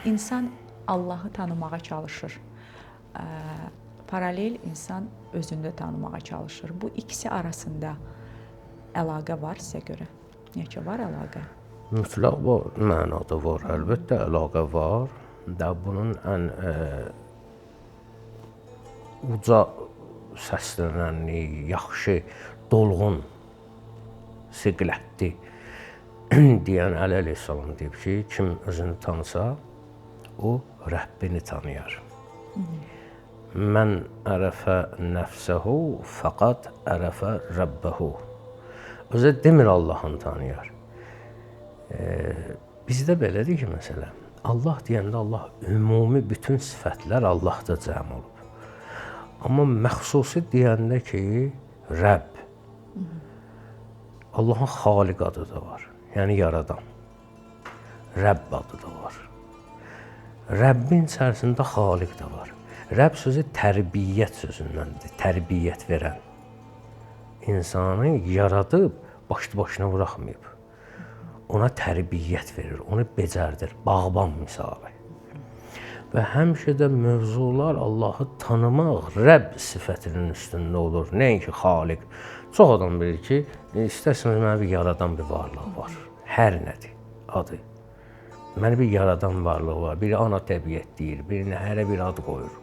İnsan Allahı tanımağa çalışır. Paralel insan özünü tanımağa çalışır. Bu ikisi arasında əlaqə var sizə görə? Necə var əlaqə? Mütləq var, mənada var. Əlbəttə əlaqə var. Da bunun ən uca səslənən, yaxşı, dolğun, siqlətli deyən Əli əleyhissalam deyib ki, kim özünü tanısa, o Rəbbini tanıyar. Mən ərəfə nəfsəhu fəqat ərəfə Rəbbəhu. Özə demir Allahını tanıyar. Bizdə belədir ki, məsələn, Allah deyəndə Allah ümumi bütün sifətlər Allahda cəm olub. Amma məxsusi deyəndə ki, Rəbb, Allahın Xaliq adı da var, yəni yaradan. Rəbb adı da var. Rəbbin içərisində Xaliq də var. Rəbb sözü tərbiyyət sözündəndir, tərbiyyət verən. İnsanı yaradıb, başlı-başına buraxmayıb. Ona tərbiyyət verir, onu becərdir, bağban misalı. Və həmişə də mövzular Allahı tanımaq Rəbb sifətinin üstündə olur, nəinki Xaliq. Çox adam bilir ki, istərsiniz mənə bir yaradan bir varlıq var. Hər nədir adı. Mənə bir yaradan varlıq var, biri ana təbiət deyir, birinə hərə bir ad qoyur.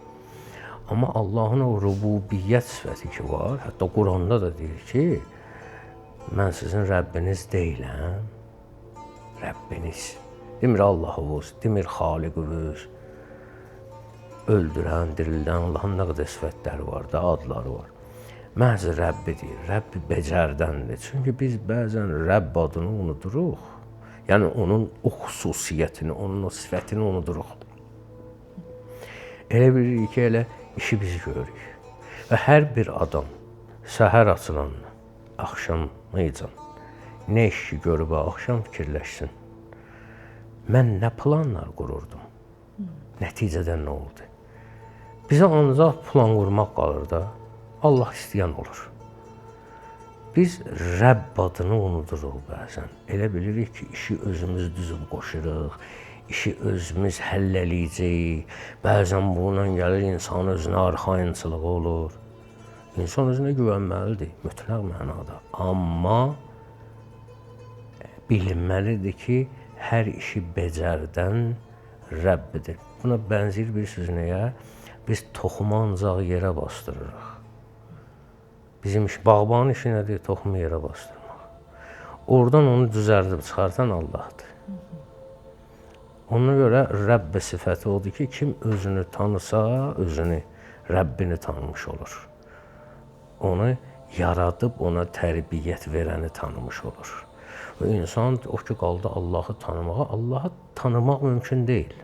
Amma Allahın o rububiyyət sifəti ki var, hətta Quranda da deyir ki, mən sizin Rəbbiniz deyiləm, Rəbbiniz. Demir Allahınız, demir Xaliqiniz, öldürən, dirildən, Allahın nə qədər sifətləri var da, adları var. Məhz Rəbbi deyir, Rəbbi becərdəndir. Çünki biz bəzən Rəbb adını unuduruq. Yəni, onun o xüsusiyyətini, onun o sifətini unuduruq. Elə bilirik ki, elə işi biz görürük. Və hər bir adam səhər açılan, axşamıycan, nə iş ki görüb, axşam fikirləşsin. Mən nə planlar qururdum? Nəticədən nə oldu? Bizə ancaq plan qurmaq qalır da, Allah istəyən olur. Biz Rəbb adını unuduruq bəzən. Elə bilirik ki, işi özümüz düzüb qoşuruq, işi özümüz həll eləyəcəyik. Bəzən bununla gəlir, insan özünə arxayınçılığı olur. İnsan özünə güvənməlidir, mütləq mənada. Amma bilinməlidir ki, hər işi becərdən Rəbbidir. Buna bənzər bir söz nəyə? Biz toxumu ancaq yerə bastırırıq. Bizim bağbanın işi nədir? Toxumu yerə bastırmaq. Oradan onu düzəldib çıxartan Allahdır. Ona görə Rəbb sifəti odur ki, kim özünü tanısa, özünü, Rəbbini tanımış olur. Onu yaradıb, ona tərbiyyət verəni tanımış olur. Və insan o ki, qaldı Allahı tanımağa, Allahı tanımaq mümkün deyil.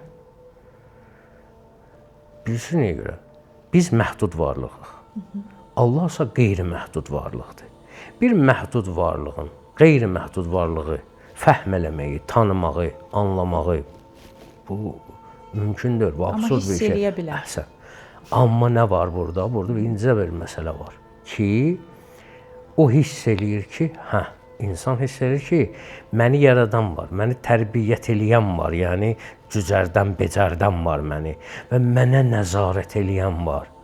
Bilsin nəyə görə? Biz məhdud varlığıq. Allah isə qeyri-məhdud varlıqdır. Bir məhdud varlığın, qeyri-məhdud varlığı fəhm eləməyi, tanımağı, anlamağı, bu mümkündür, bu absurd bir şey. Amma hiss eləyə bilər. Əhsən. Amma nə var burada? Burada bir incə bir məsələ var ki, o hiss eləyir ki, insan hiss edir ki, məni yaradan var, məni tərbiyyət eləyən var, yəni cücərdən, becərdən var məni və mənə nəzarət eləyən var.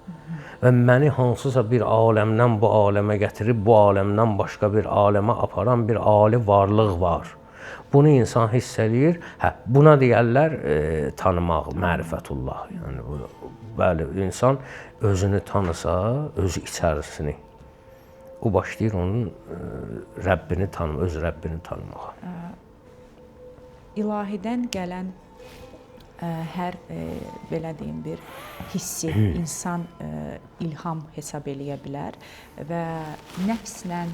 Və məni hansısa bir aləmdən bu aləmə gətirib, bu aləmdən başqa bir aləmə aparan bir ali varlıq var. Bunu insan hiss eləyir. Buna deyərlər tanımaq, mərifətullah. Yəni, bəli, insan özünü tanısa, özü içərisini, o başlayır onun Rəbbini tanımaq, öz Rəbbini tanımağa. İlahidən gələn hər, belə deyim, bir hissi insan ilham hesab eləyə bilər və nəfslə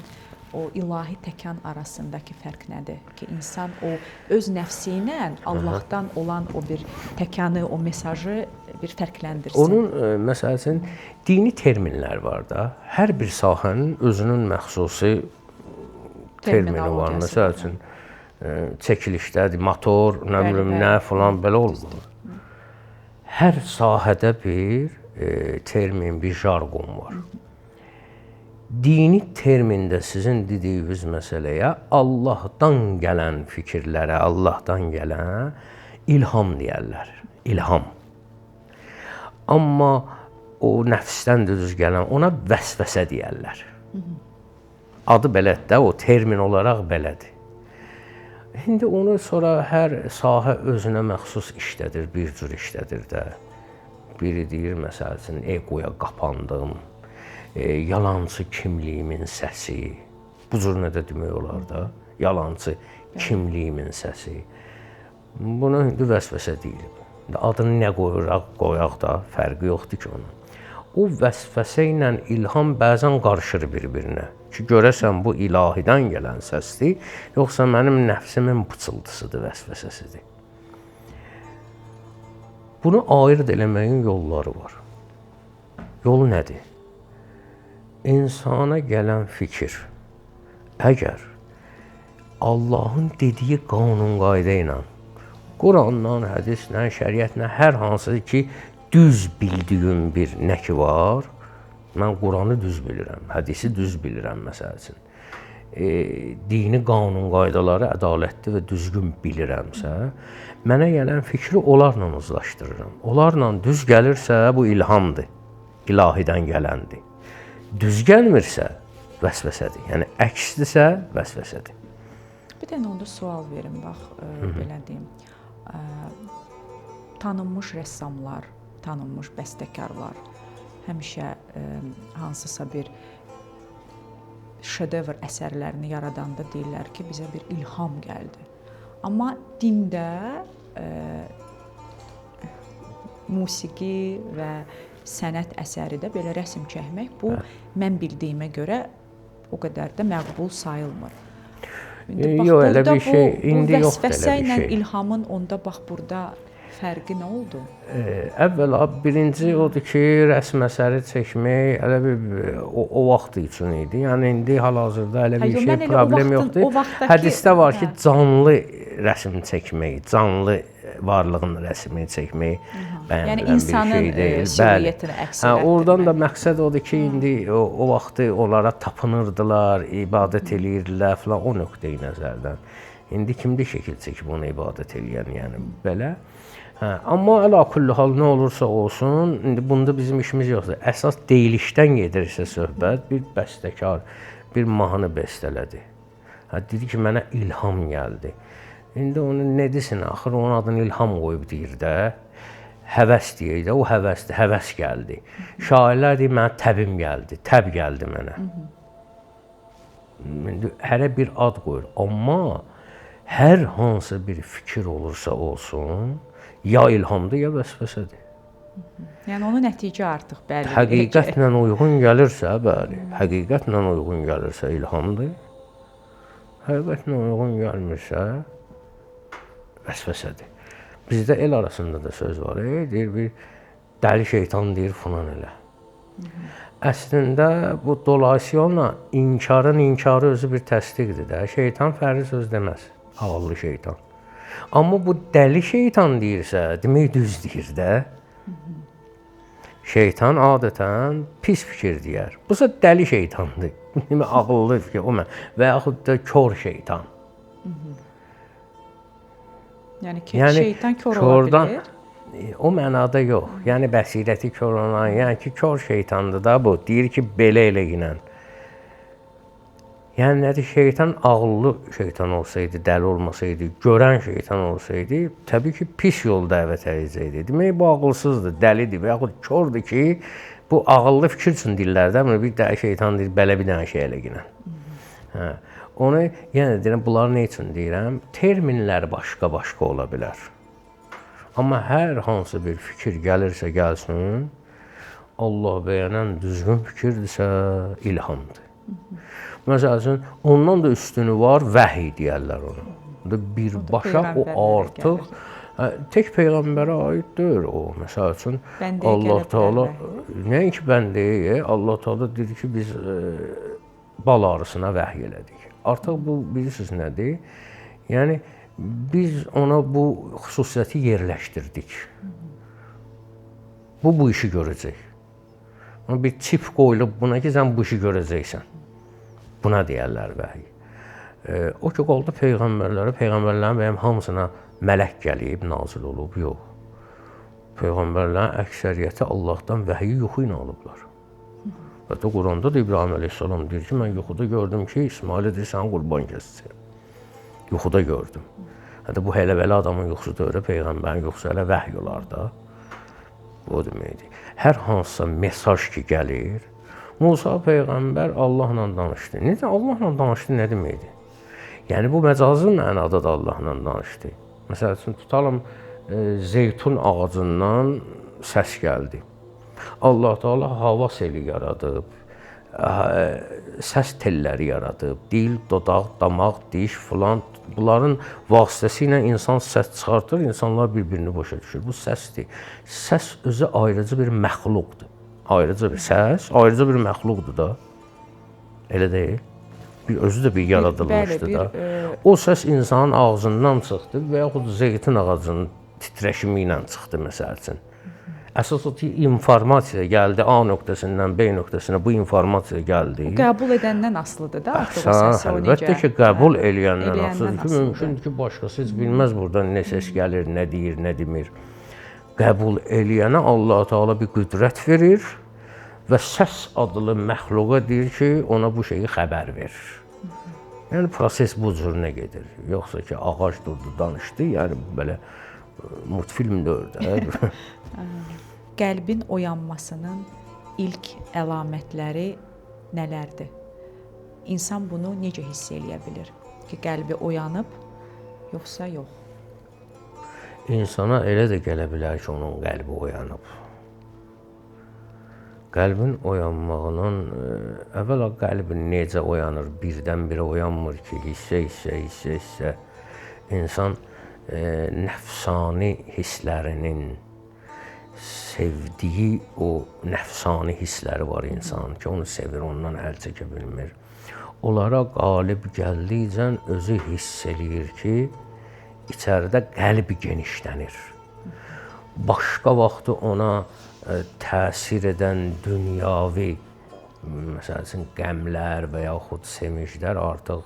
o ilahi təkan arasındakı fərq nədir? Ki, insan o öz nəfsi ilə Allahdan olan o bir təkanı, o mesajı bir fərqləndirsin. Onun, məsələn, dini terminlər var da, hər bir sahənin özünün məxsusi termini var. Məsəl üçün, çəkilişdədir, motor, nə bilim, nə falan, belə olmur. Hər sahədə bir termin, bir jargon var. Dini termində sizin dediyiniz məsələyə Allahdan gələn fikirlərə, Allahdan gələn İlham deyərlər. İlham. Amma o nəfsdən düz gələn ona vəsvəsə deyərlər. Adı belədir də, o termin olaraq belədir. İndi onu sonra hər sahə özünə məxsus işlədir, bir cür işlədir də. Biri deyir, məsəl üçün, egoya qapandım, yalançı kimliyimin səsi. Bu cür nə də demək olar da, yalançı kimliyimin səsi. Buna indi vəsvəsə deyilir. Adını nə qoyaq da, fərqi yoxdur ki onun. O vəsvəsə ilə ilham bəzən qarışır bir-birinə. Ki, görəsən bu ilahidən gələn səsdir, yoxsa mənim nəfsimin pıçıltısıdır, vəsvəsəsidir. Bunu ayırt eləməyin yolları var. Yolu nədir? İnsana gələn fikir, əgər Allahın dediyi qanun qayda ilə, Qurandan, hədislə, şəriətlə, hər hansı ki, düz bildiyim bir nə ki var, mən Quranı düz bilirəm, hədisi düz bilirəm, məsəl üçün. Dini qanun qaydaları ədalətli və düzgün bilirəmsə, mənə gələn fikri onlarla uzlaşdırıram. Onlarla düz gəlirsə, bu ilhamdır, ilahidən gələndir. Düz gəlmirsə, vəsvəsədir. Yəni, əksdirsə, vəsvəsədir. Bir dənə onda sual verin, bax, belə deyim. Tanınmış rəssamlar, tanınmış bəstəkarlar həmişə hansısa bir şedevr əsərlərini yaradanda deyirlər ki, bizə bir ilham gəldi. Amma dində musiqi və sənət əsəri də belə rəsm çəkmək, bu mən bildiyimə görə o qədər də məqbul sayılmır. Yox, elə bir şey, indi yoxdur elə bir şey. Bu vəsvəsə ilə ilhamın onda bax burada fərqi nə oldu? Əvvəla birinci odur ki, rəsm əsəri çəkmək elə bir o vaxt üçün idi. Yəni indi hal-hazırda elə bir şey problem yoxdur. Hədisdə var ki, canlı rəsm çəkmək, canlı varlığın rəsmini çəkmək bəyənilən bir şey deyil. Siluetini əks etdirmək. Oradan da məqsəd odur ki, indi o vaxtı onlara tapınırdılar, ibadət eləyirdilər falan o nöqteyi nəzərdən. İndi kimdə şəkil çəkib ona ibadət eləyən, yəni belə. Amma əla kulli hal nə olursa olsun, indi bunda bizim işimiz yoxdur. Əsas deyilişdən gedirsə söhbət, bir bəstəkar bir mahnı bestələdi. Dedi ki, mənə ilham gəldi. İndi onu nə desin, axır onun adını ilham qoyub deyir də. Həvəs deyir də, o həvəsdir, həvəs gəldi. Şairlər deyir, mənə təbim gəldi, təb gəldi mənə. İndi hərə bir ad qoyur, amma hər hansı bir fikir olursa olsun, ya ilhamdır, ya vəsvəsədir. Yəni, onun nəticə artıq bəlli. Həqiqətlə uyğun gəlirsə, bəli, həqiqətlə uyğun gəlirsə ilhamdır. Həqiqətlə uyğun gəlmirsə, vəsvəsədir. Bizdə el arasında da söz var, deyir, bir dəli şeytan deyir falan elə. Əslində, bu dolayısıyla inkarın inkarı özü bir təsdiqdir də. Şeytan fərli söz deməz, ağıllı şeytan. Amma bu dəli şeytan deyirsə, demək düz deyir də. Şeytan adətən pis fikir deyər. Busa dəli şeytandır. Demək, ağıllı fikir, o mən. Və yaxud da kör şeytan. Yəni, şeytan kör ola bilir? O mənada yox. Yəni, bəsirəti kör olan, yəni ki, kör şeytandır da bu. Deyir ki, belə ilə. Yəni, nədir, şeytan ağıllı şeytan olsaydı, dəli olmasaydı, görən şeytan olsaydı, təbii ki, pis yol dəvət edəcəkdi. Demək, bu ağılsızdır, dəlidir və yaxud kördür ki, bu ağıllı fikir üçün deyirlər də, bir dəli şeytan deyir, belə bir dənə şey elə. Onu, yəni deyirəm, bunları nə üçün deyirəm? Terminlər başqa-başqa ola bilər. Amma hər hansı bir fikir gəlirsə gəlsin, Allah bəyənən düzgün fikirdirsə, ilhamdır. Məsəl üçün, ondan da üstünü var, vəhiy deyərlər ona. Birbaşa o artıq, tək Peyğəmbərə aiddir o. Məsəl üçün, Allah Teala, nəinki bəndəyə, Allah Teala dedi ki, biz bal arısına vəhiy elədik. Artıq bu, bilirsiniz nədir? Yəni, biz ona bu xüsusiyyəti yerləşdirdik. Bu işi görəcək. Bir çip qoyulub buna ki, sən bu işi görəcəksən. Buna deyərlər vəhiy. O ki, qaldı peyğəmbərlərə, peyğəmbərlərin bəyəm hamısına mələk gəlib, nazil olub, yox. Peyğəmbərlərin əksəriyyəti Allahdan vəhiyi yuxu ilə alıblar. Hətta Quranda da İbrahim əleyhissalam deyir ki, mən yuxuda gördüm ki, İsmail edir, sən qurban kəssin. Yuxuda gördüm. Hətta bu hələ-belə adamın yuxusu da öyle, peyğəmbərin yuxusu hələ vəhy olar da. Bu deməkdir. Hər hansısa mesaj ki gəlir, Musa peyğəmbər Allahla danışdı. Necə Allahla danışdı, nə deməkdir? Yəni bu məcazi mənada da Allahla danışdı. Məsəl üçün tutalım, zeytun ağacından səs gəldi. Allah Teala hava seli yaradıb, səs telləri yaradıb, dil, dodaq, damaq, diş filan, bunların vasitəsilə insan səs çıxartır, insanlar bir-birini başa düşür. Bu səsdir. Səs özü ayrıcı bir məxluqdur. Ayrıca bir səs, ayrıca bir məxluqdur da. Elə deyil. Özü də bir yaradılmışdır da. O səs insanın ağzından çıxdı və yaxud zeytin ağacının titreşimi ilə çıxdı məsəl üçün. Əsas o ki, informasiya gəldi A nöqtəsindən B nöqtəsinə, bu informasiya gəldi. Qəbul edəndən asılıdır da artıq o səsi o necə? Əlbəttə ki, qəbul eləyəndən asılıdır ki, mümkündür ki, başqası heç bilməz buradan nə səs gəlir, nə deyir, nə demir. Qəbul eləyənə Allah Teala bir qüdrət verir və səs adlı məxluqa deyir ki, ona bu şeyi xəbər verir. Yəni proses bu cürünə gedir. Yoxsa ki, ağac durdu, danışdı, yəni belə multfilm deyil. Qəlbin oyanmasının ilk əlamətləri nələrdir? İnsan bunu necə hiss eləyə bilir? Ki, qəlbi oyanıb, yoxsa yox? İnsana elə də gələ bilər ki, onun qəlbi oyanıb. Qəlbin oyanmağının, əvvəla qəlbin necə oyanır, birdən-birə oyanmır ki, hissə. İnsan nəfsani hisslərinin, sevdiyi o nəfsani hissləri var insan ki, onu sevir, ondan əl çəkə bilmir. Onlara qalib gəldikcə özü hiss eləyir ki, içəridə qəlbi genişlənir. Başqa vaxtı ona təsir edən dünyavi, məsəl üçün, qəmlər və yaxud sevinclər artıq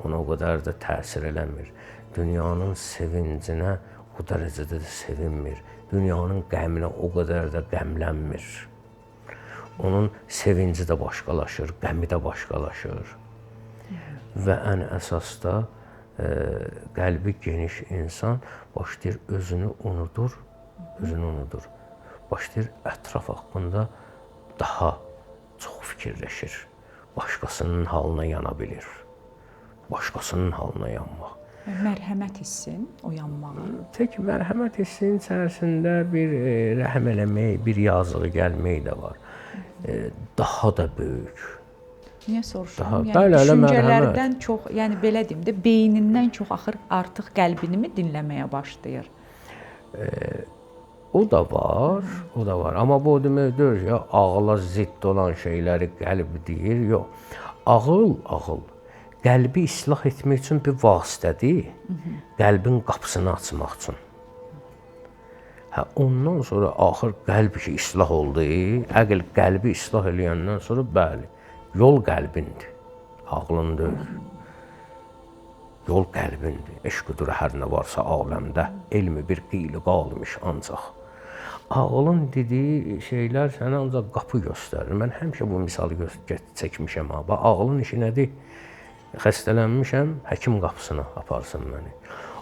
ona o qədər də təsir eləmir. Dünyanın sevincinə o dərəcədə də sevinmir. Dünyanın qəminə o qədər də qəmlənmir. Onun sevinci də başqalaşır, qəmi də başqalaşır. Və ən əsasda qəlbi geniş insan başlayır özünü unudur. Başlayır ətraf haqqında daha çox fikirləşir. Başqasının halına yana bilir. Başqasının halına yanmaq. Mərhəmət hissin, oyanmağı. Tək mərhəmət hissinin içərisində bir rəhm eləmək, bir yazığı gəlmək də var. Daha da böyük. Niyə soruşuram? Yəni düşüncələrdən çox, yəni belə deyim də, beynindən çox artıq qəlbini mi dinləməyə başlayır? O da var. Amma bu demək deyir ki, ağla zidd olan şeyləri qəlb deyir, yox. Ağıl. Qəlbi islah etmək üçün bir vasitədir, qəlbin qapısını açmaq üçün. Ondan sonra axır qəlb ki, islah oldu, əql qəlbi islah eləyəndən sonra, bəli, yol qəlbindir, ağlın deyil. Yol qəlbindir, eşq-qüdür hər nə varsa aləmdə, elmi bir qeyli qalmış ancaq. Ağlın dediyi şeylər sənə ancaq qapı göstərir. Mən həmişə bu misalı çəkmişəm. Ağlın işi nədir? Xəstələnmişəm, həkim qapısına aparsın məni.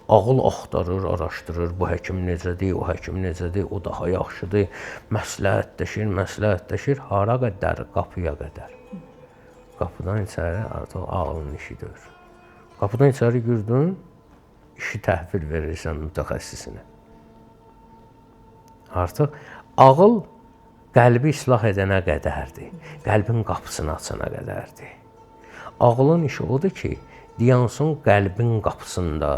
Ağıl axtarır, araşdırır, bu həkim necədir, o həkim necədir, o daha yaxşıdır, məsləhətləşir, hara qədər, qapıya qədər. Qapıdan içəri artıq ağlın işidir. Qapıdan içəri girdin, işi təhvil verirsən mütəxəssisinə. Artıq ağıl qəlbi islah edənə qədərdir, qəlbin qapısını açana qədərdir. Ağlın işi odur ki, diyansın qəlbin qapısında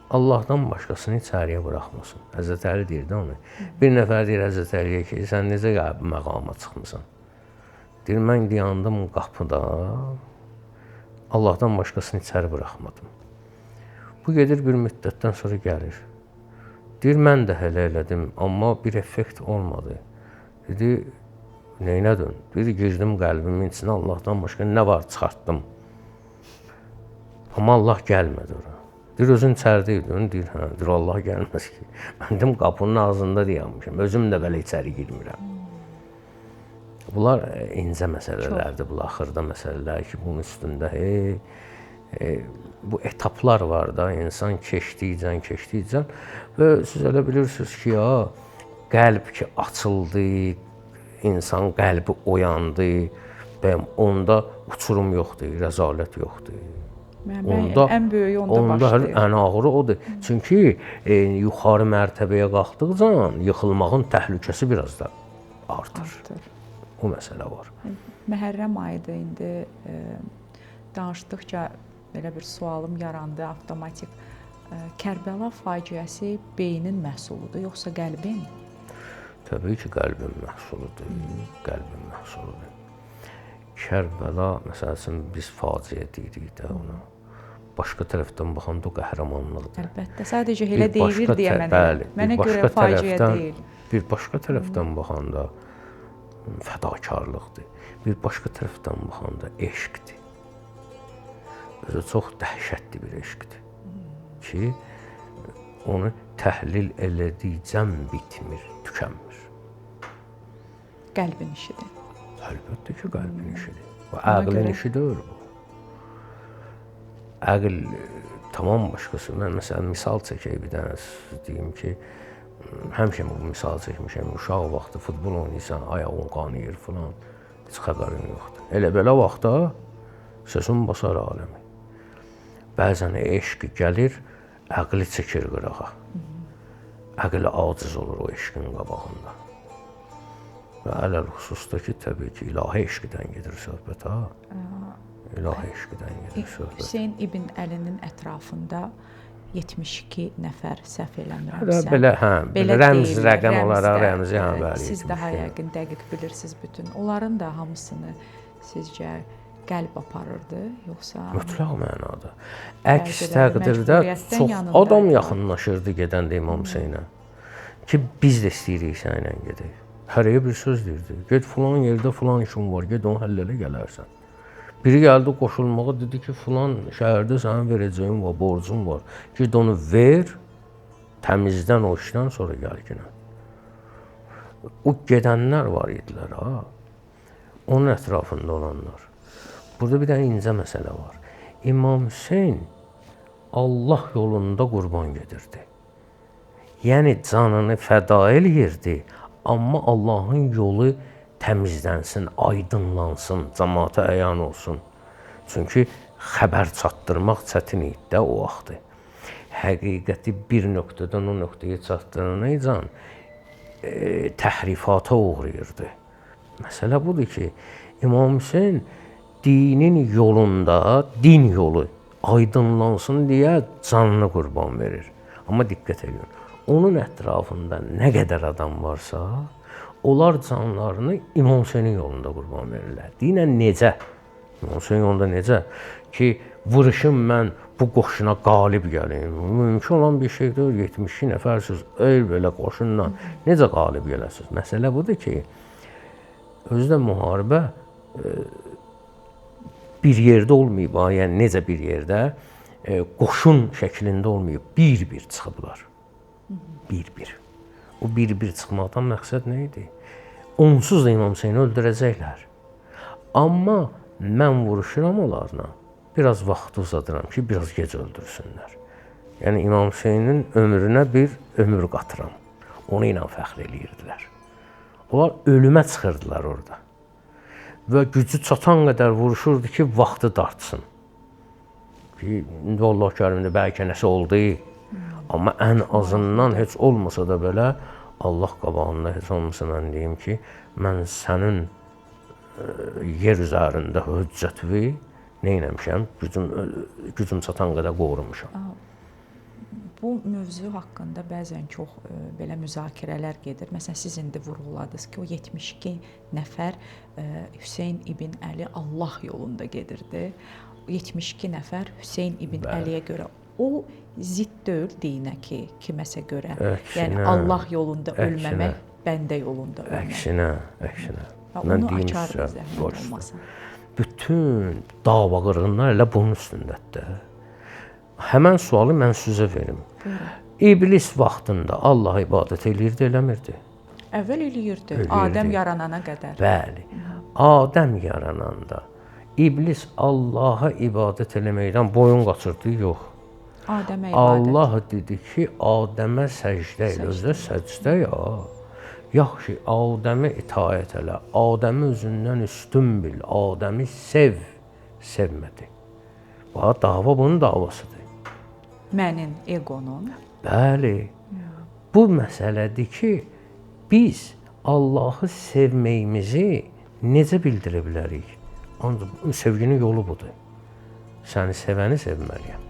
Allahdan başqasını içəriyə buraxmasın. Həzrət Əli deyir də onu. Bir nəfər deyir Həzrət Əliyə ki, sən necə qəlbi məqama çıxmısan? Deyir, mən dayandım qapıda, Allahdan başqasını içəri buraxmadım. Bu gedir bir müddətdən sonra gəlir. Deyir, mən də hələ elədim, amma bir effekt olmadı. Dedi, neynədin? Dedi, girdim qəlbimin içinə, Allahdan başqa nə var çıxartdım. Amma Allah gəlmədi ora. Deyir, özün içəridə idi. Onu deyir, hə, deyir, Allah gəlməz ki. Mən dedim, qapının ağzında dayanmışam. Özüm də belə içəri girmirəm. Bunlar incə məsələlərdir, bunlar xırda məsələlər ki, bunun üstündə bu etaplar var da, insan keçdikcə və siz elə bilirsiniz ki, ya, qəlb ki açıldı, insan qəlbi oyandı, onda uçurum yoxdur, rəzalət yoxdur. Ən böyüyü onda başlayır. Ən ağırı odur. Çünki yuxarı mərtəbəyə qalxdıqca yıxılmağın təhlükəsi biraz da artır. O məsələ var. Məhərrəm ayıdır indi. Danışdıqca belə bir sualım yarandı avtomatik. Kərbəla faciəsi beynin məhsuludur, yoxsa qəlbin? Təbii ki, qəlbin məhsuludur. Qəlbin məhsuludur. Kərbəla, məsələn, biz faciə deyirik də ona. Başqa tərəfdən baxanda o qəhrəmanlıqdır. Əlbəttə, sadəcə elə deyilir deyə mənə görə faciə deyil. Bir başqa tərəfdən baxanda fədakarlıqdır. Bir başqa tərəfdən baxanda eşqdir. Özü çox dəhşətli bir eşqdir. Ki, onu təhlil elədikcəm bitmir, tükənmir. Qəlbin işidir. Əlbəttə ki, qəlbin işidir. Bu əqlin işi deyil bu. Əql tamam başqası. Mən məsələn misal çəkək bir dənə deyim ki, həmişə bu misal çəkmişəm. Uşaq vaxtı futbol oynayırsan, ayağın qanıyır filan, heç xəbərin yoxdur. Elə belə vaxtda səsin basar aləmi. Bəzən eşq gəlir, əqli çəkir qırağa. Əqli aciz olur o eşqin qabağında. Və ələl xüsusda ki, təbii ki, ilahi eşqdən gedir söhbət, ha? İlahi eşqdən gedir söhbət. Hüseyn İbn Əlinin ətrafında 72 nəfər səhv eləmirəmsə. Belə rəmz, rəqəm olaraq rəmzi, bəli. Siz daha yəqin dəqiq bilirsiniz bütün. Onların da hamısını sizcə qəlb aparırdı, yoxsa? Mütləq mənada. Əks təqdirdə çox adam yaxınlaşırdı gedəndə İmam Hüseynə. Ki, biz də istəyirik sənlə gedək. Hərəyə bir söz deyirdi. Get filan yerdə filan işin var, get onu həll elə gələrsən. Biri gəldi qoşulmağa, dedi ki, filan şəhərdə sənin verəcəyin var, borcun var. Ged onu ver, təmizdən o işdən sonra gəl yenə. O gedənlər var idilər, ha. Onun ətrafında olanlar. Burada bir dənə incə məsələ var. İmam Hüseyn Allah yolunda qurban gedirdi. Yəni canını fəda eləyirdi, amma Allahın yolu təmizlənsin, aydınlansın, cəmaata əyan olsun. Çünki xəbər çatdırmaq çətin idi də o vaxtı. Həqiqəti bir nöqtədən o nöqtəyə çatdırana təhrifata uğrayırdı. Məsələ budur ki, İmam Hüseyn dinin yolunda, din yolu aydınlansın deyə canını qurban verir. Amma diqqət edin, onun ətrafında nə qədər adam varsa, onlar canlarını İmam Hüseynin yolunda qurban verirlər. Dinən necə? İmam Hüseyin yolunda necə? Ki, vuruşum mən bu qoşuna qalib gəlim. Mümkün olan bir şey deyil, 72 nəfərsiz, belə qoşunla necə qalib gələsiniz? Məsələ budur ki, özdə müharibə bir yerdə olmayıb, yəni necə bir yerdə, qoşun şəklində olmayıb, bir-bir çıxıblar. Bir-bir. O bir-bir çıxmaqdan məqsəd nə idi? Onsuz da İmam Hüseyni öldürəcəklər. Amma mən vuruşuram onlarla, biraz vaxtı uzadıram ki, biraz gec öldürsünlər. Yəni İmam Hüseynin ömrünə bir ömür qatıram. Onu ilə fəxr eləyirdilər. Onlar ölümə çıxırdılar orada. Və gücü çatan qədər vuruşurdu ki, vaxtı dartsın. Ki, Allah kərimdə bəlkə nəsə oldu. Amma ən azından heç olmasa da belə, Allah qabağında heç olmasa mən deyim ki, mən sənin yer üzərində hüccətvi nə eləmişəm, gücüm çatan qədər qorumuşam. Bu mövzu haqqında bəzən çox belə müzakirələr gedir. Məsələn, siz indi vurğuladınız ki, o 72 nəfər Hüseyn İbn Əli Allah yolunda gedirdi. 72 nəfər Hüseyn İbn Əliyə görə o zidd deyil dinə ki, kiməsə görə. Yəni Allah yolunda ölməmək, bəndə yolunda ölmək. Əksinə. Onu açardı zəhmət olmasa. Bütün dava qırğınlar elə bunun üstündədir. Həmən sualı mən sizə verim. İblis vaxtında Allaha ibadət eləyirdi, eləmirdi? Əvvəl eləyirdi, Eləyirdi. Adəm yaranana qədər. Bəli. Adəm yarananda İblis Allaha ibadət eləməkdən boyun qaçırdı, yox. Adəmə ibadət. Allah dedi ki, Adəmə səcdə elə. Özdə səcdə ya. Yaxşı, Adəmə itaət elə. Adəmi özündən üstün bil. Adəmi sev. Sevmədi. Bax, dava bunun davasıdır. Mənim egonun. Bəli. Bu məsələdir ki, biz Allahı sevməyimizi necə bildirə bilərik? Ancaq sevginin yolu budur. Səni sevəni sevməliyəm.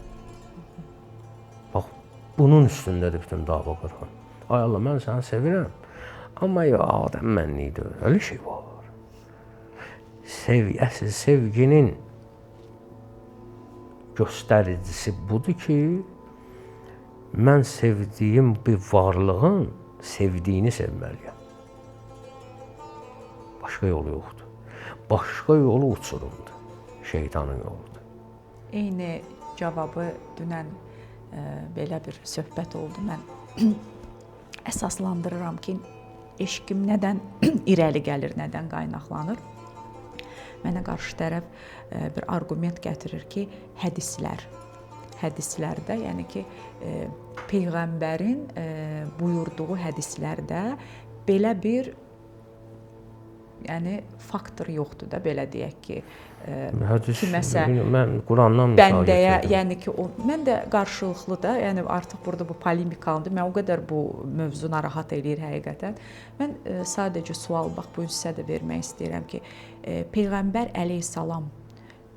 Bax, bunun üstündədir bütün dava qırğın. Ay Allah, mən səni sevirəm. Amma ya Adəm mənlikdir. Öyle şey var. Əsl sevginin göstəricisi budur ki, mən sevdiyim bir varlığın sevdiyini sevməliyəm. Başqa yolu yoxdur. Başqa yolu uçurumdur. Şeytanın yoludur. Eyni cavabı dünən belə bir söhbət oldu. Mən əsaslandırıram ki, eşqim nədən irəli gəlir, nədən qaynaqlanır? Mənə qarşı tərəf bir arqument gətirir ki, hədislər. Hədislərdə, yəni ki, Peyğəmbərin buyurduğu hədislərdə belə bir faktor yoxdur da, belə deyək ki, kiməsə mən Qurandan misal bəndəyə, getirdim. yəni ki, mən də qarşılıqlı da, yəni artıq burada bu polemikalıdır. Mən o qədər bu mövzu narahat eləyir həqiqətən. Mən sadəcə sual, bax, bu sizə də vermək istəyirəm ki, Peyğəmbər əleyhissalam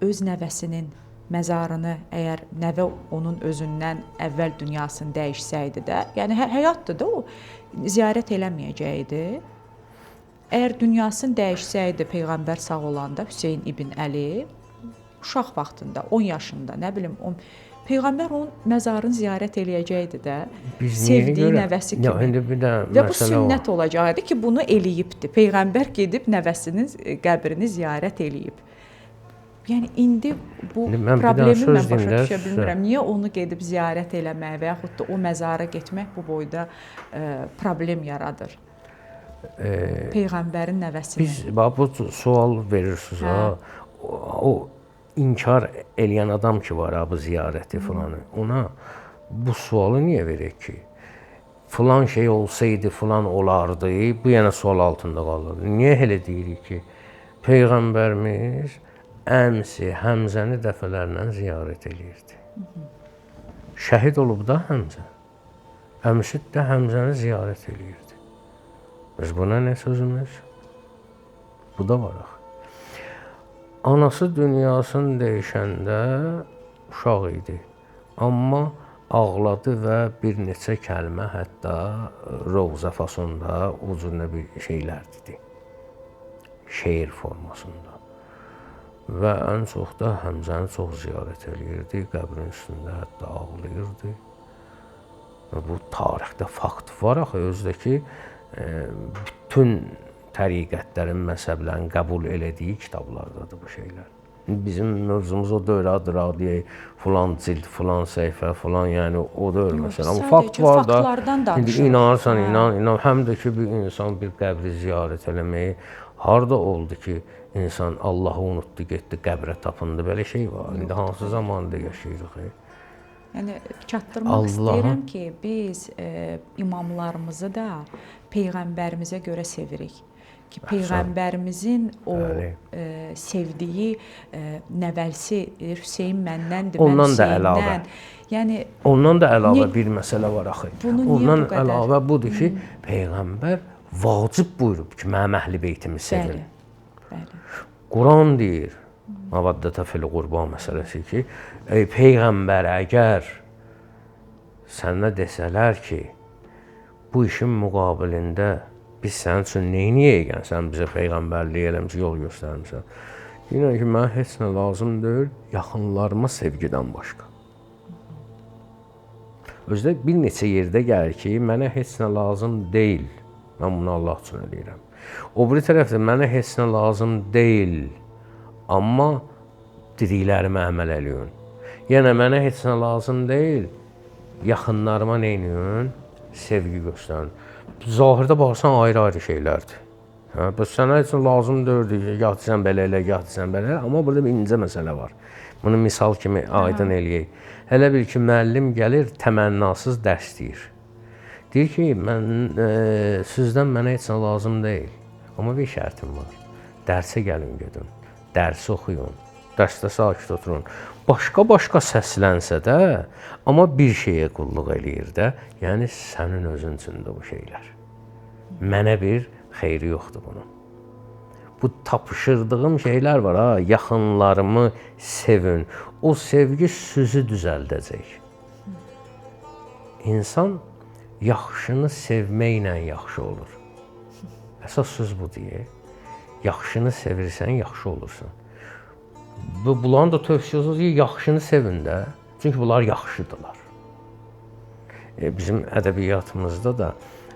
öz nəvəsinin məzarını, əgər nəvə onun özündən əvvəl dünyasını dəyişsəydi də, yəni həyatdır da o, ziyarət eləməyəcəkdi. Əgər dünyasını dəyişsəydi Peyğəmbər sağ olanda, Hüseyn ibn Əli, uşaq vaxtında, 10 yaşında, nə bilim, Peyğəmbər onun məzarını ziyarət eləyəcəkdi də, sevdiyi nəvəsi kimi. Və bu sünnət olacaqdı ki, bunu eləyibdi. Peyğəmbər gedib nəvəsinin qəbrini ziyarət eləyib. Yəni, indi bu problemi mən başa düşə bilmirəm. Niyə onu gedib ziyarət eləmək və yaxud da o məzara getmək bu boyda problem yaradır? Peyğəmbərin nəvəsini. Biz, bax, bu sual verirsiniz, o inkar eləyən adam ki var, bu ziyarəti filanı, ona bu sualı niyə verək ki? Filan şey olsaydı, filan olardı, bu yenə sual altında qalır. Niyə elə deyirik ki, Peyğəmbərimiz əmsi Həmzəni dəfələrlə ziyarət eləyirdi. Şəhid olub da Həmzə. Əmsi də Həmzəni ziyarət eləyirdi. Biz buna nə sözümüz? Bu da var axı. Anası dünyasını dəyişəndə uşaq idi. Amma ağladı və bir neçə kəlmə, hətta Rovza fasonda o cürlə bir şeylər dedi. Şeir formasında. Və ən çox da Həmzəni çox ziyarət eləyirdi. Qəbrin üstündə hətta ağlayırdı. Bu tarixdə fakt var axı, özdəki bütün təriqətlərin, məzhəblərin qəbul elədiyi kitablardadır bu şeylər. Bizim mövzumuz o deyil, deyək, filan cild, filan səhifə, filan, yəni o deyil məsələn. Amma fakt var da, indi inanırsan, inan, həm də ki, bir insan bir qəbri ziyarət eləməyi harda oldu ki, insan Allahı unutdu, getdi, qəbrə tapındı, belə şey var. İndi hansı zamanda yaşayırıq? Yəni, çatdırmaq istəyirəm ki, biz imamlarımızı da Peyğəmbərimizə görə sevirik. Ki, Peyğəmbərimizin o sevdiyi nəvəlsi Hüseyn məndəndir, mən Hüseyndən. Yəni, ondan da əlavə bir məsələ var axı. Ondan əlavə budur ki, Peyğəmbər vacib buyurub ki, mənim əhl-i beytimi sevin. Quran deyir, Məvəddətə fil-Qurba məsələsi ki, ey Peyğəmbər, əgər sənə desələr ki, bu işin müqabilində biz sənin üçün neyniyəyik, yəni sən bizə Peyğəmbərliyi eləmiş, yol göstərmişsən. Deyirəm ki, mənə heç nə lazım deyil, yaxınlarıma sevgidən başqa. Özdə bir neçə yerdə gəlir ki, mənə heç nə lazım deyil, mən bunu Allah üçün eləyirəm. O biri tərəfdə mənə heç nə lazım deyil, amma dediklərimə əməl eləyin. Yenə mənə heç nə lazım deyil. Yaxınlarıma nə edin? Sevgi göstərin. Zahirdə baxsan ayrı-ayrı şeylərdir. Hə, bəs sənə heç nə lazım deyil. Gah desən belə elə, gah desən belə elə. Amma burada bir incə məsələ var. Bunu misal kimi aydın eləyək. Elə bil ki, müəllim gəlir, təmənnasız dərs deyir. Deyir ki, sizdən mənə heç nə lazım deyil. Amma bir şərtim var. Dərsə gəlin gedin. Dərsi oxuyun. Dərsdə sakit oturun. Başqa səslənsə də, amma bir şeyə qulluq eləyir də, yəni sənin özün üçündə bu şeylər. Mənə bir xeyri yoxdur bunun. Bu tapışırdığım şeylər var ha, yaxınlarımı sevin. O sevgi sizi düzəldəcək. İnsan yaxşını sevməklə yaxşı olur. Əsas söz bu deyil. Yaxşını sevirsən, yaxşı olursan. Bunların da tövsiyəsi ki, yaxşını sevin də. Çünki bunlar yaxşıdırlar. Bizim ədəbiyyatımızda da,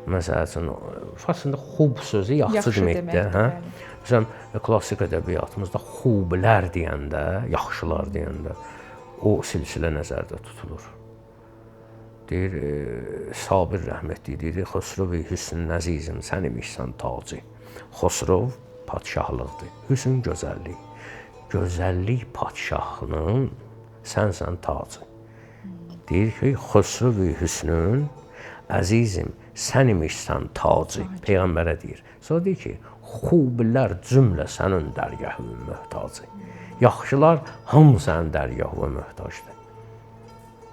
məsəl üçün, farsında xub sözü yaxşı deməkdir. Hə? Məsələn, klassik ədəbiyyatımızda xublər deyəndə, yaxşılar deyəndə, o silsilə nəzərdə tutulur. Deyir, Sabir rəhmətli deyir, Xosrovi hüsn əzizim, sən imişsən tacı. Xosrov padşahlıqdır, hüsn gözəllik. Gözəllik padşahlığının sənsən tacı. Deyir ki, Xosrovi hüsnün əzizim, sən imişsən tacı. Peyğəmbərə deyir. Sonra deyir ki, xublər cümlə sənin dərgahı möhtacı. Yaxşılar hamı sənin dərgahı möhtacdır.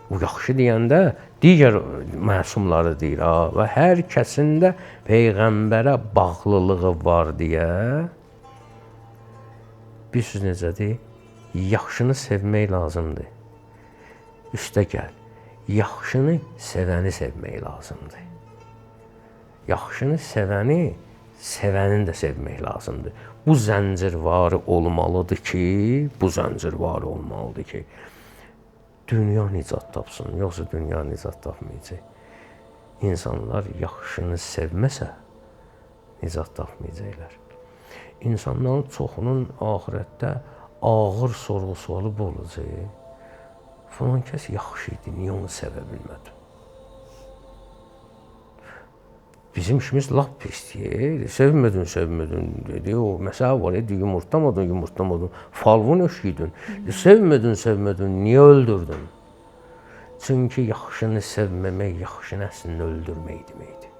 Bu yaxşı deyəndə digər məsumları deyir və hər kəsin də Peyğəmbərə bağlılığı var deyə bir söz necədir? Yaxşını sevmək lazımdır. Üstə gəl, yaxşını sevəni sevmək lazımdır. Yaxşını sevənin də sevmək lazımdır. Bu zəncirvarı olmalıdır ki, dünya nicat tapsın, yoxsa dünya nicat tapmayacaq. İnsanlar yaxşını sevməsə, nicat tapmayacaqlar. İnsanların çoxunun axirətdə ağır sorğu-sualı bu olacaq. Falan kəs yaxşı idi, niyə onu sevə bilmədim? Bizim işimiz lap pisdir. Sevmədin dedi. O məsələ var idi, yumurtlamadın. Falvun öşüydün. Sevmədin, niyə öldürdün? Çünki yaxşını sevməmək, yaxşını əslində öldürmək deməkdir.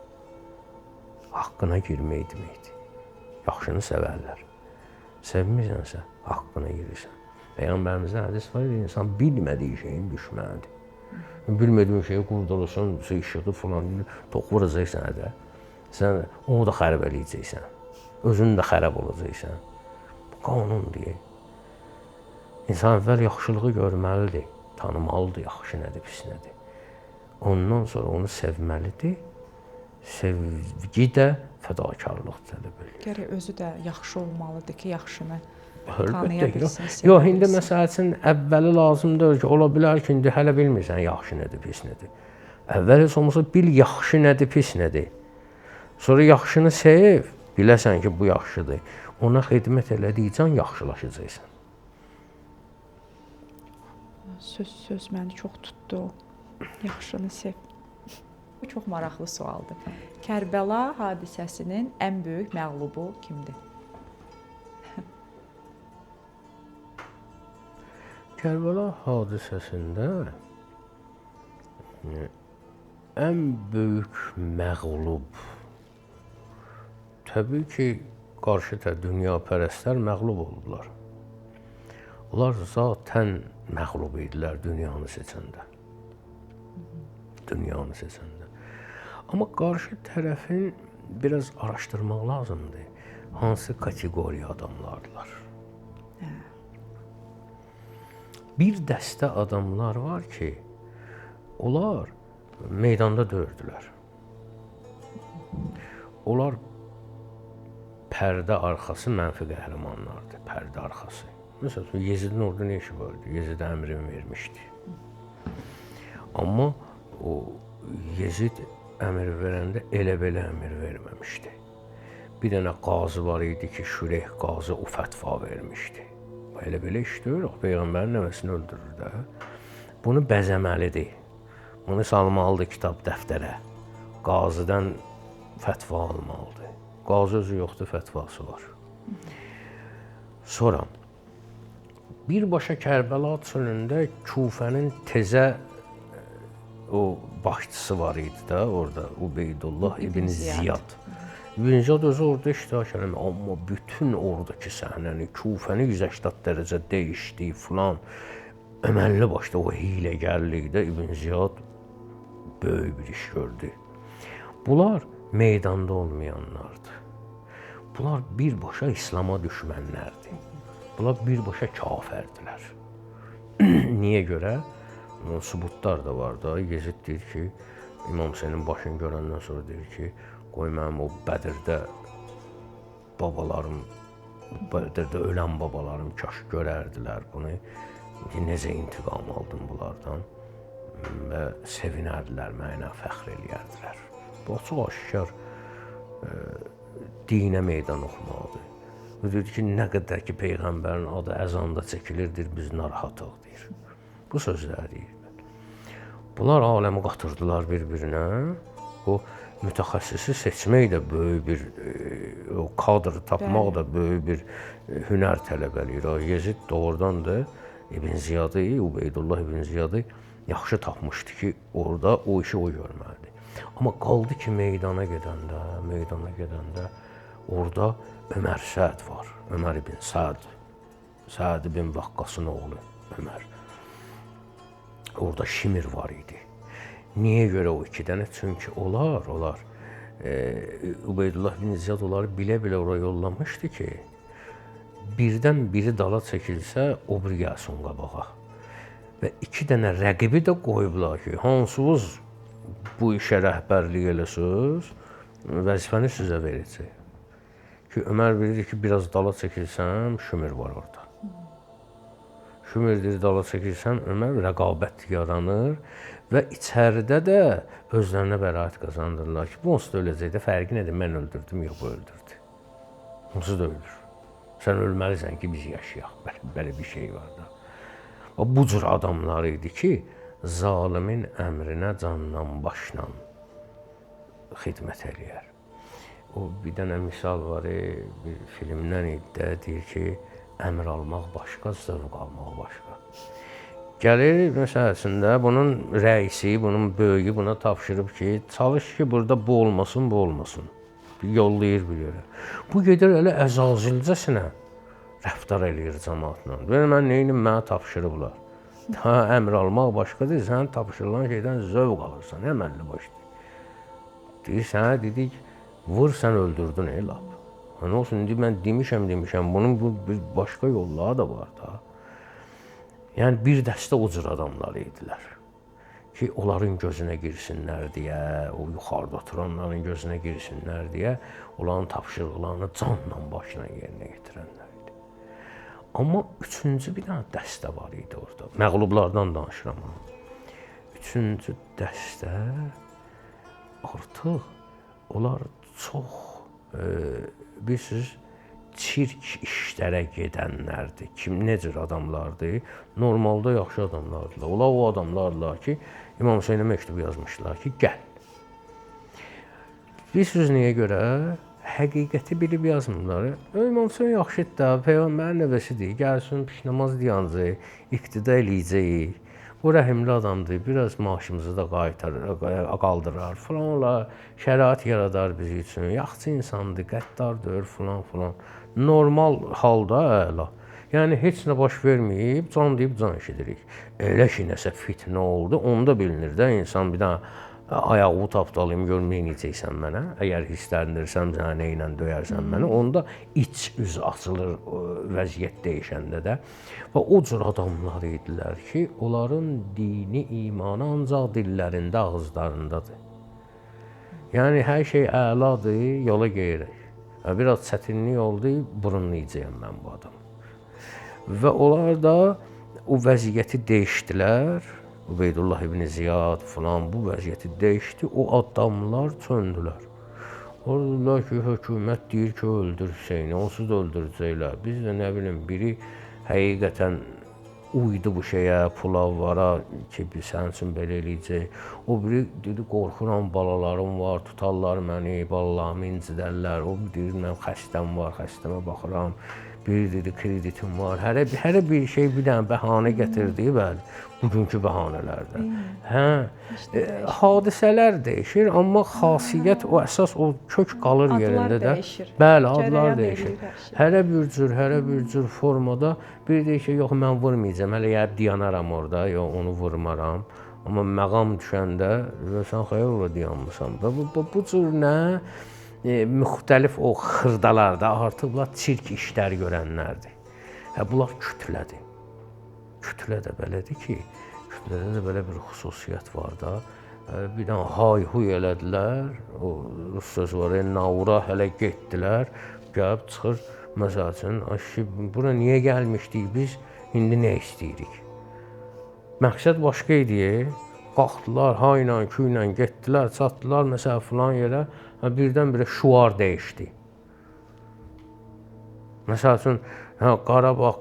Haqqına girmək deməkdir. Yaxşını sevərlər. Sevmirsənsə, haqqına girirsən. Peyğəmbərimizdən hədis var idi, insan bilmədiyi şeyin düşmənidir. Bilmədiyin şeyi qurdurursan, işığı falan, tox vuracaqsan hədə. Sən onu da xərab eləyəcəksən. Özün də xərab olacaqsan. Bu qanun deyil. İnsan əvvəl yaxşılığı görməlidir, tanımalıdır, yaxşı nədir, pis nədir. Ondan sonra onu sevməlidir. Sevgi də fədakarlıq tələb edir. Gərək özü də yaxşı olmalıdır ki, yaxşını tanıya bilsin, sevə bilsin. Yox, indi məsəl üçün əvvəli lazımdır ki, ola bilər ki, indi hələ bilmirsən yaxşı nədir, pis nədir. Əvvəl heç olmasa bil yaxşı nədir, pis nədir. Sonra yaxşını sev, biləsən ki, bu yaxşıdır. Ona xidmət elədikcən yaxşılaşacaqsan. Söz məni çox tutdu. Yaxşını sev. Bu çox maraqlı sualdır. Kərbəla hadisəsinin ən böyük məğlubu kimdir? Kərbəla hadisəsində ən böyük məğlub təbii ki, qarşı dünyapərəstlər məğlub oldular. Onlar zatən məğlub idilər dünyanı seçəndə. Amma qarşı tərəfin biraz araşdırmaq lazımdır. Hansı kateqoriya adamlardılar? Bir dəstə adamlar var ki, onlar meydanda döyürdülər. Onlar pərdə arxası mənfi qəhrəmanlardır, pərdə arxası. Məsələn, Yezidin orada nə işi vardı? Yezid əmrin vermişdi. Amma o Yezid əmr verəndə elə-belə əmr verməmişdi. Bir dənə qazı var idi ki, Şüreyh qazı o fətva vermişdi. Elə-belə iş deyil, Peyğəmbərin nəvəsini öldürür də. bunu bəzəməlidir. Bunu salmalıdır kitab dəftərə. Qazidən fətva almalıdır. Qazi özü yoxdur, fətvası var. Sonra birbaşa Kərbəla çölündə Kufənin təzə o başçısı var idi da orada, Ubeydullah İbn Ziyad. İbn Ziyad özü orada iştirak eləmir, amma bütün oradakı səhnəni, Kufəni 180 dərəcə dəyişdi filan. Əməlli başda o hiyləgərlikdə İbn Ziyad böyük bir iş gördü. Bunlar meydanda olmayanlardı. Bunlar birbaşa İslama düşmənlərdi. Bunlar birbaşa kafərdilər. Niyə görə? Bunun sübutlar da var da. Yezid deyir ki, İmam Hüseynin başını görəndən sonra deyir ki, qoy mənim o Bədirdə babalarım, Bədirdə ölən babalarım kaş görərdilər bunu. Necə intiqam aldım bunlardan və sevinərdilər, mənə fəxr eləyərdilər. Bu açıq aşkar dinə meydan oxumaqdır. O deyir ki, nə qədər ki Peyğəmbərin adı əzanda çəkilirdir, biz narahatıq deyir. Bu sözləri deyir. Bunlar aləmi qatırdılar bir-birinə. O mütəxəssisi seçmək də böyük bir, o kadrı tapmaq da böyük bir hünər tələb eləyir. Yezid doğrudan da İbn Ziyadı, Ubeydullah İbn Ziyadı yaxşı tapmışdı ki, orada o işi o görməlidir. Amma qaldı ki, meydana gedəndə orada Ömər Səd var. Ömər ibn Səd. Səd ibn Vaqqasın oğlu Ömər. Orada Şimir var idi. Niyə görə o iki dənə? Çünki onlar Ubeydullah ibn Ziyad onları bilə-bilə oraya yollamışdı ki, birdən biri dala çəkilsə, o biri gəlsin qabağa. Və iki dənə rəqibi də qoyublar ki, hansınız bu işə rəhbərlik eləsiniz, vəzifəni sizə verəcək. Ki, Ömər bilir ki, biraz dala çəkilsəm, Şümür var orada. Şümür deyir, dala çəkilsəm, Ömər rəqabət yaranır və içəridə də özlərinə bəraət qazandırırlar ki, bu onsuz da öləcək də, fərqi nədir, mən öldürdüm, yox, bu öldürdü. Onsuz da ölür. Sən ölməlisən ki, biz yaşayaq, belə bir şey var da. Bu cür adamlar idi ki, zalimin əmrinə candan başla xidmət eləyər. O bir dənə misal var, bir filmdən idi də, deyir ki, əmr almaq başqa, zövq almaq başqa. Gəlir, məsələsində, bunun rəisi, bunun böyüyü buna tapşırıb ki, çalış ki, burada bu olmasın, bu olmasın. Yollayır bir yerə. Bu gedir elə əzazilcəsinə rəftar eləyir cəmaatla. Mən neynim, mənə tapşırıblar. Əmr almaq başqadır, sən tapşırılan şeydən zövq alırsan, əməlli başdır. Deyir, sənə dedik, vur, sən öldürdün, lap. Nə olsun, indi mən demişəm, bunun bir başqa yolları da var da. Yəni, bir dəstə o cür adamlar idilər ki, onların gözünə girsinlər deyə, o yuxarıda oturanların gözünə girsinlər deyə, onların tapşırıqlarını canla başına yerinə getirənlər idi. Amma üçüncü bir dənə dəstə var idi orada. Məğlublardan danışıram. Üçüncü dəstə artıq onlar çox, bilirsiniz, çirk işlərə gedənlərdir. Kim, necə adamlardır? Normalda yaxşı adamlardılar. Onlar o adamlardılar ki, İmam Hüseynə məktub yazmışlar ki, gəl. Bilirsiniz niyə görə? Həqiqəti bilib yazmırlar. İmam Hüseyn yaxşıdır da, Peyğəmbərin nəvəsidir, gəlsin, pişnamaz deyəcək, iqtida eləyəcək. Bu rəhimli adamdır, biraz maaşımızı da qaldırar, filanlar, şərait yaradar biz üçün, yaxşı insandır, qəddardır, filan. Normal halda əla. Yəni, heç nə baş verməyib, can deyib can eşidirik. Elə ki, nəsə fitnə oldu, onda bilinir də, insan bir dənə ayağı tapdalayım, görüm, neynəyəcəksən mənə, əgər hisslərindirsəm, sənə ilə döyərsən mənə, onda iç üz açılır vəziyyət dəyişəndə də. Və o cür adamlar idilər ki, onların dini, imanı ancaq dillərində, ağızlarındadır. Yəni, hər şey əladır, yola geyirək. Biraz çətinlik oldu, burunlayacağım mən bu adamı. Və onlar da o vəziyyəti dəyişdilər. Ubeydullah ibn Ziyad filan bu vəziyyəti dəyişdi, o adamlar çöndülər. Oradalar ki, hökumət deyir ki, öldür Hüseyni, onsuz da öldürəcəklər. Biz də nə bilim, biri həqiqətən uydu bu şeyə, pulavlara ki, biz sənin üçün belə eləyəcək. O biri dedi, qorxuram, balalarım var, tutarlar məni, balalarımı incidərlər. O biri deyir, mən xəstəm var, xəstəmə baxıram. Biri dedi, kreditim var. Hərə bir şey bir dənə bəhanə gətirdi, bəli, bugünkü bəhanələrdə. Hadisələr dəyişir, amma xasiyyət o əsas o kök qalır yerində də. Bəli, adlar dəyişir. Hərə bir cür formada biri deyir ki, yox mən vurmayacağam, hələ yəb dayanaram orada, yox onu vurmaram. Amma məqam düşəndə sən xeyr ola dayanmısan. Bu cür nə? Müxtəlif o xırdalarda artıq bunlar çirk işlər görənlərdir. Bunlar kütlədir. Kütlə də belədir ki, kütlədə də belə bir xüsusiyyət var da. Bir dənə hay-huy elədilər, o rus sözü var, naura hələ getdilər, gəlib çıxır, məsəl üçün, bura niyə gəlmişdik biz, indi nə istəyirik? Məqsəd başqa idi, qalxdılar, hayla, küylə getdilər, çatdılar, məsəl filan yerə, birdən-birə şuar dəyişdi. Məsəl üçün, Qarabağ,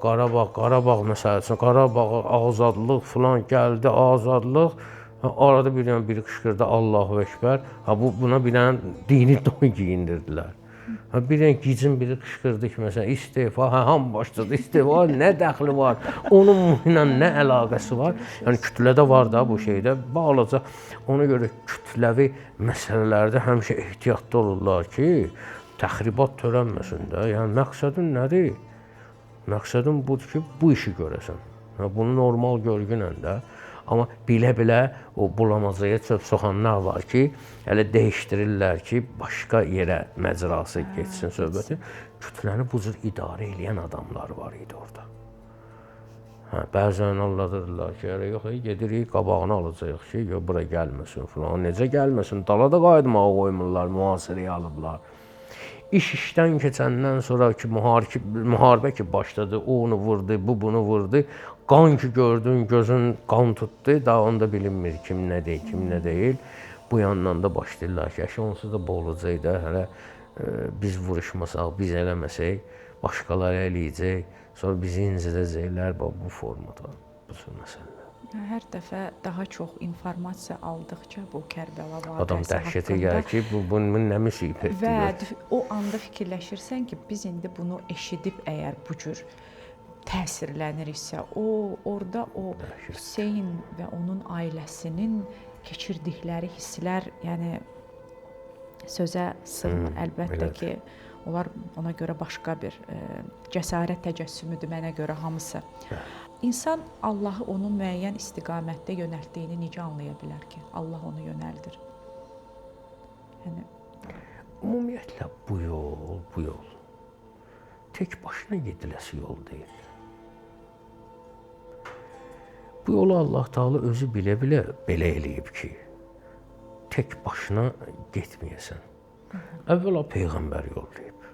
məsəl üçün, Qarabağa azadlıq filan gəldi, azadlıq, arada biri qışqırdı, Allahu Ekber, buna bir dənə dini don giyindirdilər. Bir dənə gicin biri qışqırdı ki, məsələn, istefa, ham başladı, istefa, nə dəxli var, onunla nə əlaqəsi var? Yəni, kütlədə var da bu şeydə, balaca. Ona görə kütləvi məsələlərdə həmişə ehtiyatlı olurlar ki, təxribat törənməsin də. Yəni, məqsədin nədir? Məqsədin budur ki, bu işi görəsən. Bunu normal görgünən də. Amma bilə-bilə o bulamacaya çöp soxanlar var ki, hələ dəyişdirirlər ki, başqa yerə məcrası geçsin söhbəti. Kütləni bu cür idarə edən adamlar var idi orada. Bəzən anladırlar ki, yox, gedirik, qabağını alacaq ki, bura gəlməsin filan. Necə gəlməsin? Dala da qayıtmağa qoymurlar, mühasirəyə alıblar. İş işdən keçəndən sonra ki, müharibə ki başladı, o onu vurdu, bu bunu vurdu. Qan ki gördün, gözün qan tutdu, daha onda bilinmir kim nə deyil, kim nə deyil. Bu yandan da başlayırlar ki, onsuz da boğulacaq da, hələ biz vuruşmasaq, biz eləməsək, başqaları eləyəcək, sonra bizi incidəcəklər bu formada, bu cür məsələlər. Hər dəfə daha çox informasiya aldıqca bu Kərbəla vadisi adam dəhşətə gəlir ki, bunun nə müsibətdir. Və o anda fikirləşirsən ki, biz indi bunu eşidib əgər bu cür təsirləniriksə, orada o Hüseyn və onun ailəsinin keçirdikləri hisslər, yəni sözə sığmır. Əlbəttə ki, onlar ona görə başqa bir cəsarət təcəssümüdür mənə görə hamısı. İnsan Allahı onun müəyyən istiqamətdə yönəltdiyini necə anlaya bilər ki? Allah onu yönəldir. Yəni ümumiyyətlə bu yol tək başına gediləsi yol deyil. Bu yolu Allah Teala özü bilə-bilə belə eləyib ki, tək başına getməyəsən. Əvvəla Peyğəmbər yollayıb.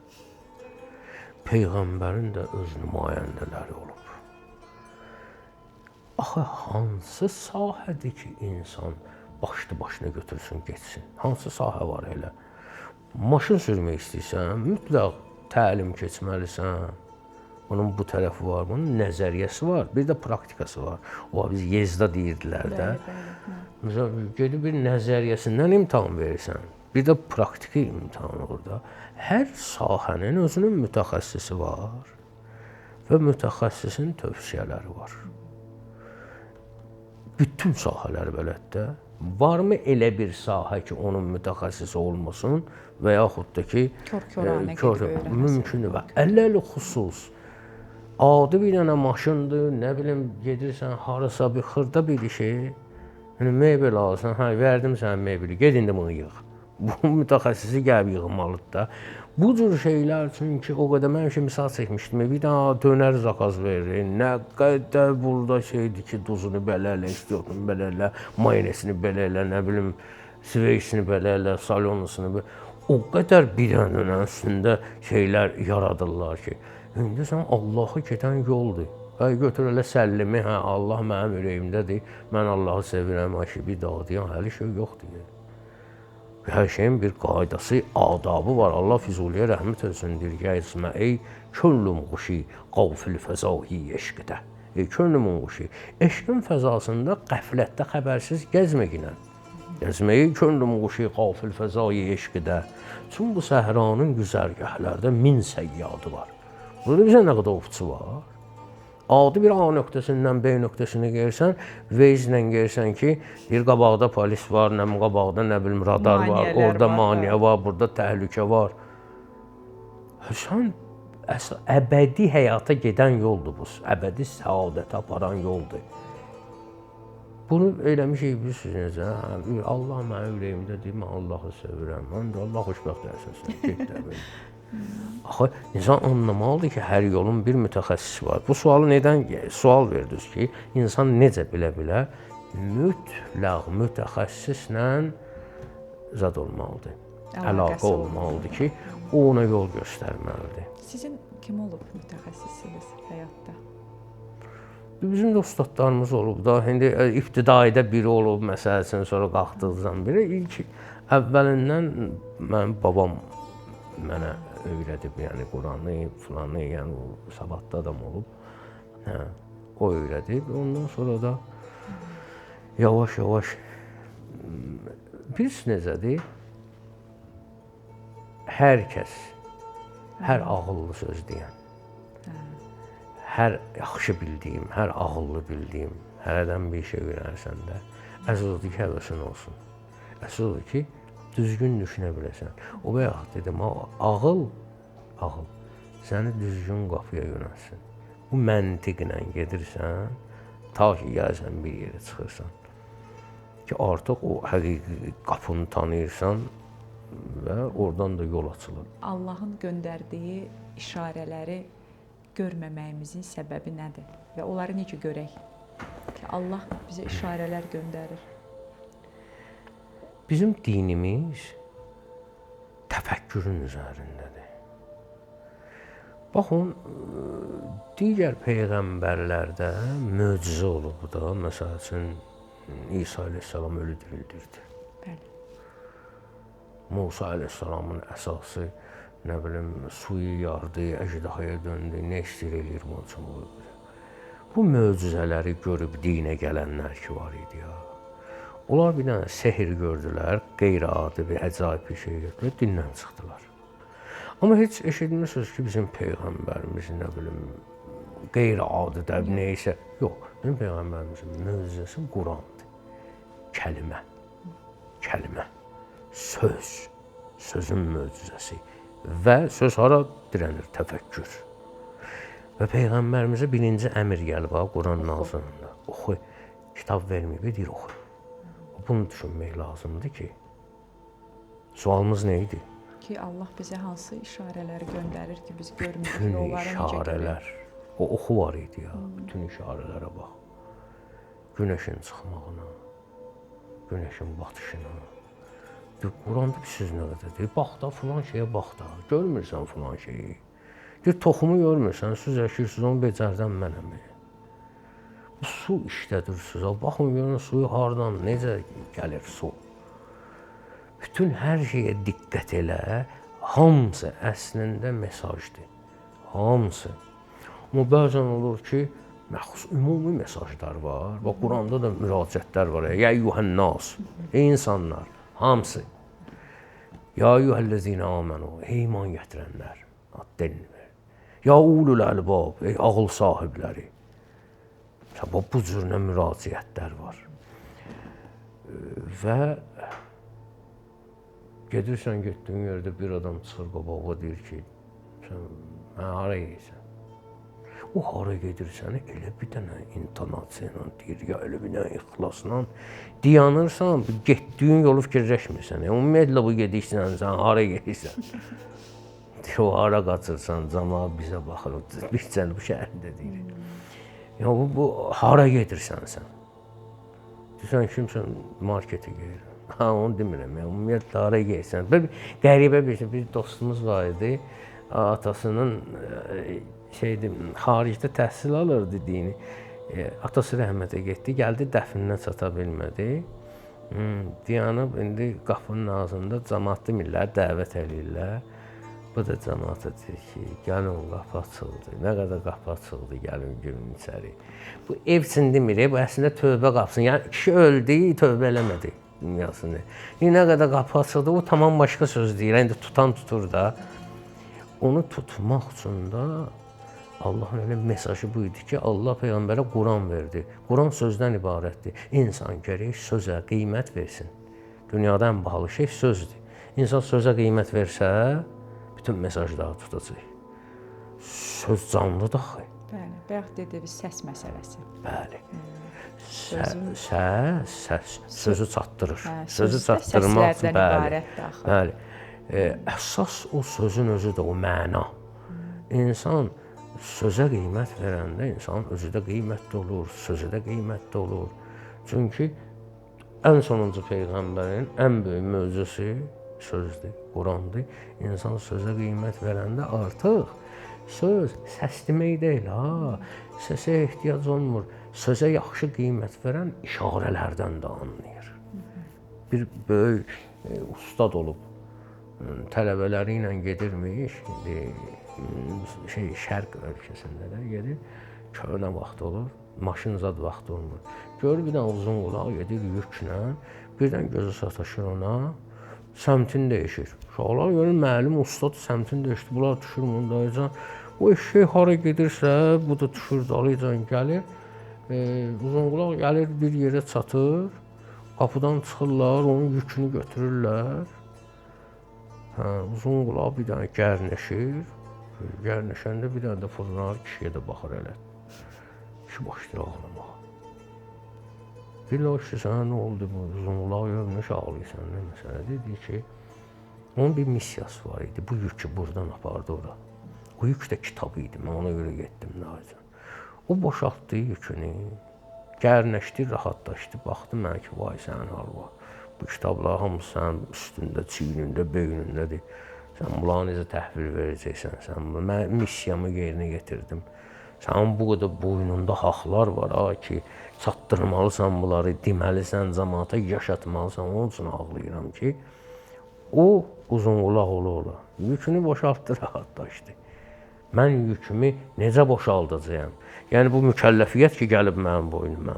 Peyğəmbərin də öz nümayəndələri olub. Axı, hansı sahədir ki, insan başına götürsün, geçsin? Hansı sahə var elə? Maşın sürmək istəyirsən, mütləq təlim keçməlisən. Bunun bu tərəfi var, bunun nəzəriyyəsi var, bir də praktikası var. O, biz yezda deyirdilər də. Məsələn, gedib bir nəzəriyyəsindən imtahan verirsən, bir də praktiki imtahan orada. Hər sahənin özünün mütəxəssisi var və mütəxəssisin tövsiyələri var. Bütün sahələr belədir. Varmı elə bir sahə ki, onun mütəxəssisi olmasın və yaxud da ki, mümkün və əlləli xüsus. Adi bir dənə maşındır, nə bilim, gedirsən, harasa bir xırda bir şey, mebel alırsan, verdim sənə mebeli, ged indi bunu yığ. Bu mütəxəssisi gəlib yığmalıdır da. Bu cür şeylər üçün ki, o qədər mən misal çəkmişdim, bir dənə dönər zakaz verir, nə qədər burada şeydir ki, duzunu belə elə, istiyotunu belə elə, mayonesini belə elə, nə bilim, sveysini belə elə, salonusunu belə. O qədər bir dənə üstündə şeylər yaradırlar ki, indi sən Allah'a gedən yoldur. Götür elə səllimi, Allah mənim ürəyimdədir, mən Allah'ı sevirəm, bir dağıdıyam, hələ şey yoxdur. Hər şeyin bir qaydası, adabı var. Allah Füzuliyə rəhmət etsin, deyir, gəzmə ey köllüm quşi qavfil fəzahi eşqdə. könlümün quşu. Eşqin fəzasında qəflətdə xəbərsiz gəzməklə. Gəzməyi könlümün quşu qafil fəzayı eşqidə. Çün bu səhranın güzərgahlarda min səyyadı var. Burada bizə nə qədər ovçu var? Adi bir A nöqtəsindən B nöqtəsinə gəlsən, Waze-lə gəlsən ki, bir qabaqda polis var, nə qabaqda nə bilim radar var, orada maneə var, burada təhlükə var. Sən əbədi həyata gedən yoldur bu, əbədi səadətə aparan yoldur. Bunu eləmişik bilirsiniz necə? Allah mənim ürəyimdə deyir, mən Allahı sevirəm. Mən də Allah xoşbəxt eləsin, get də belə. Axı insan anlamalıdır ki, hər yolun bir mütəxəssisi var. Bu sualı nədən sual verdiniz ki, insan necə bilə mütləq mütəxəssislə zad olmalıdır. Əlaqə olmalıdır ki, o ona yol göstərməlidir. Sizin kim olub mütəxəssisiniz həyatda? Bizim də ustadlarımız olub da, indi ibtidaidə biri olub, məsəl üçün, sonra qalxdıqdan biri. İlk əvvəlindən mənim babam mənə öyrədib, yəni Quranı, filanı, yəni o savadlı adam olub. Hə, o öyrədib. Ondan sonra da yavaş-yavaş bilirsiniz necədir? Hər kəs, hər ağıllı söz deyən, hər yaxşı bildiyim, hər ağıllı bildiyim, hərədən bir şey öyrənirsən də, əzizdir ki, həvəsin olsun. Əzizdir ki, düzgün düşünə biləsən. O bayaq dedim, ağıl səni düzgün qapıya yönəlsin. Bu məntiqlə gedirsən, ta ki, gəlsən bir yerə çıxırsan. Ki, artıq o həqiqi qapını tanıyırsan və oradan da yol açılır. Allahın göndərdiyi işarələri görməməyimizin səbəbi nədir? Və onları necə görək? Ki, Allah bizə işarələr göndərir. Bizim dinimiz təfəkkürün üzərindədir. Baxın, digər peyğəmbərlərdə möcüzə olub da, məsəl üçün, İsa əleyhissalam ölü dirildirdi. Bəli. Musa əleyhissalamın əsası, nə bilim, suyu yardı, əjdahaya döndü, nə istəyir eləyir bunun üçün qoyur. Bu möcüzələri görüb dinə gələnlər ki var idi ya. Onlar bir dənə sehir gördülər, qeyri-adi bir əcaib bir şey gördülər, dindən çıxdılar. Amma heç eşitmirsiniz ki, bizim peyğəmbərimiz, nə bilim, qeyri-adi də neysə, yox, bizim peyğəmbərimizin möcüzəsi Qurandır. Kəlimə, söz, sözün möcüzəsi və söz hara dirənir? Təfəkkür. Və peyğəmbərimizə birinci əmr gəlib, Quran nazilində, oxu, kitab verməyib, deyir, oxu. Bunu düşünmək lazımdır ki, sualımız nə idi? Ki, Allah bizə hansı işarələri göndərir ki, biz görmürük, bütün onları necə işarələr, o oxu var idi ya, bütün işarələrə bax. Günəşin çıxmağına, günəşin batışına. Quranda bir söz nə qədər deyir, bax da, filan şeyə bax da, görmürsən filan şeyi. Deyir, toxumu görmürsən, siz əşirsiniz, onu becərdən mənəm. Bu su işlədirsiniz, baxın, görün, suyu hardan, necə gəlir su. Bütün hər şeyə diqqət elə, hamısı əslində mesajdır, hamısı. Amma bəzən olur ki, məxsus ümumi mesajlar var, bax, Quranda da müraciətlər var, ya eyyuhən-nas, ey insanlar, hamısı. Ya eyyuhəl-ləzinə amənu, ey iman gətirənlər, addenlər. Ya ulul-əlbab, ey ağıl sahibləri. Bax, bu cürünə müraciətlər var. Və gedirsən, getdiyin yerdə bir adam çıxır qabağa, deyir ki, sən hara yeyirsən? O hara gedirsən, elə bir dənə intonasiya ilə deyir, ya elə bir dənə ixlasla dayanırsan, getdiyin yolu fikirləşmirsən. Ümumiyyətlə bu gedirsən, sən hara gedirsən? O hara qaçırsan, cəmaət bizə baxır, biz Cənub şəhərində deyirik. Ya bu hara gedirsən sən? Deyirsən, kimsən marketə gedirəm. Ha, onu demirəm, ümumiyyətlə hara gedirsən. Qəribə bir şey, bir dostumuz var idi, atasının xaricdə təhsil alırdı dini. Atası rəhmətə getdi, gəldi dəfninə çata bilmədi. Dayanıb, indi qapının ağzında cəmaat demirlər, dəvət eləyirlər. Bu da cəmaata deyir ki, gəlin qapı açıldı. Nə qədər qapı açıldı, gəlin girin içəri. Bu ev üçün demir, bu əslində tövbə qapısını. Yəni kişi öldü, tövbə eləmədi dünyasını. Nə qədər qapı açıldı, o tamam başqa söz deyir. İndi tutan tutur da. Onu tutmaq üçün də Allahın elə mesajı bu idi ki, Allah Peyğəmbərə Quran verdi. Quran sözdən ibarətdir. İnsan gərək sözə qiymət versin. Dünyada ən bahalı şey sözdür. İnsan sözə qiymət versə, bütün mesajları tutacaq. Söz canlıdır axı. Bəli, bayaq dediyiniz səs məsələsi. Bəli. Sözün Səs sözü çatdırır. Sözü söz çatdırmaq səslərdən ibarətdir axı. Bəli. Əsas o sözün özüdür, o məna. İnsan sözə qiymət verəndə insanın özü də qiymətli olur, sözü də qiymətli olur. Çünki ən sonuncu Peyğəmbərin ən böyük möcüzəsi sözdür, Qurandır. İnsan sözə qiymət verəndə artıq söz səs demək deyil, ha. Səsə ehtiyac olmur. Sözə yaxşı qiymət verən işarələrdən də anlayır. Bir böyük ustad olub, tələbələri ilə gedirmiş, Şərq ölkəsində də gedir, köhnə vaxt olur, maşın zad vaxt olmur. Görür bir dənə uzun qulaq gedir yüklə, birdən gözü sataşır ona, səmtini dəyişir. Uşaqlar görür, müəllim, ustad səmtini dəyişdi, bunlar düşür bunu dayacan. O eşək hara gedirsə, bu da düşür dalıcan gəlir. Uzun qulaq gəlir, bir yerə çatır, qapıdan çıxırlar, onun yükünü götürürlər. Uzun qulaq bir dənə gərnəşir, gərnəşəndə bir dənə də fırlanar, kişiyə də baxır elə. Kişi başlayır ağlamağa. Billah ki, sənə nə oldu bu uzun qulaq, nə ağlayırsan, nə məsələ? Dedi ki, onun bir missiyası var idi, bu yükü buradan apardı ora. O yük də kitabı idi, mən ona görə getdim Nazan. O boşaltdı yükünü, gərnəşdi, rahatlaşdı, baxdı mənə ki, vay sənin hal var. Bu kitablar hamısı sənin üstündə, çiynində, beynindədir. Sən bunları necə təhvil verəcəksən, mən missiyamı yerinə getirdim. Sənin bu qədər boynunda haqlar var ki, çatdırmalısan bunları, deməlisən, cəmaata yaşatmalısan. Onun üçün ağlayıram ki, o uzun qulaq ola. Yükünü boşaltdı, rahatlaşdı. Mən yükümü necə boşaldacağam? Yəni bu mükəlləfiyyət ki, gəlib mənim boynuma,